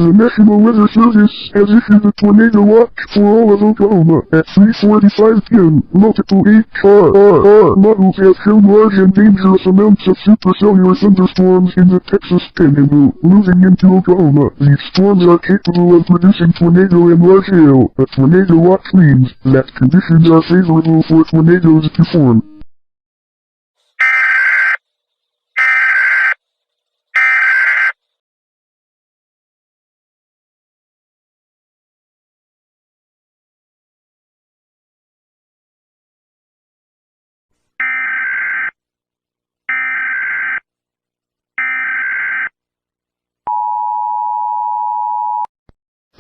The National Weather Service has issued a tornado watch for all of Oklahoma at 3:45 p.m. Multiple HRRR models have shown large and dangerous amounts of supercellular thunderstorms in the Texas Panhandle moving into Oklahoma. These storms are capable of producing tornado and large hail. A tornado watch means that conditions are favorable for tornadoes to form.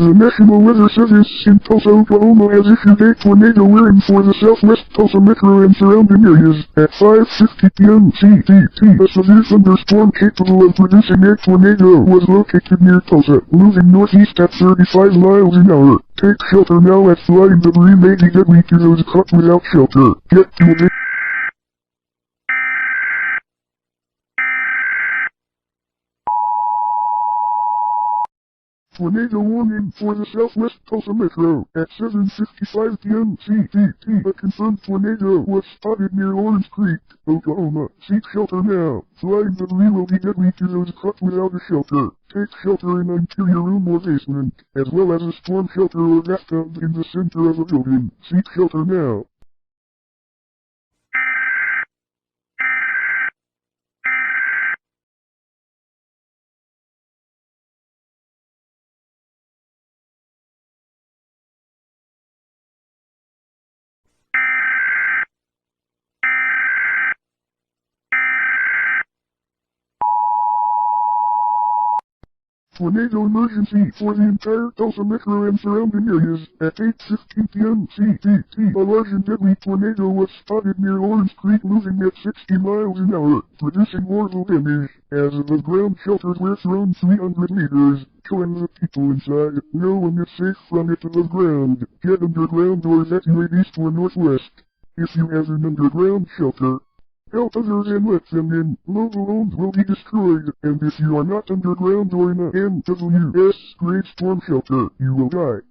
The National Weather Service in Tulsa, Oklahoma has issued a tornado warning for the southwest Tulsa metro and surrounding areas. At 5:50 p.m. CTT, a severe thunderstorm capable of producing a tornado was located near Tulsa, moving northeast at 35 miles an hour. Take shelter now as flying debris may be deadly to those caught without shelter. Get to a tornado warning for the southwest Tulsa metro. At 7:55 p.m. CTT, a confirmed tornado was spotted near Orange Creek, Oklahoma. Seek shelter now. Flying debris will be deadly to those caught without a shelter. Take shelter in an interior room or basement, as well as a storm shelter or bathtub in the center of a building. Seek shelter now. Tornado emergency for the entire Tulsa metro and surrounding areas. At 8:15 p.m. CTT, a large and deadly tornado was spotted near Orange Creek moving at 60 miles an hour, producing mortal damage. As the ground shelters were thrown 300 meters, killing the people inside. No one is safe from it above ground. Get underground or evacuate east or northwest. If you have an underground shelter, help others and let them in. Mobile homes will be destroyed, and if you are not underground or in a NWS grade storm shelter, you will die.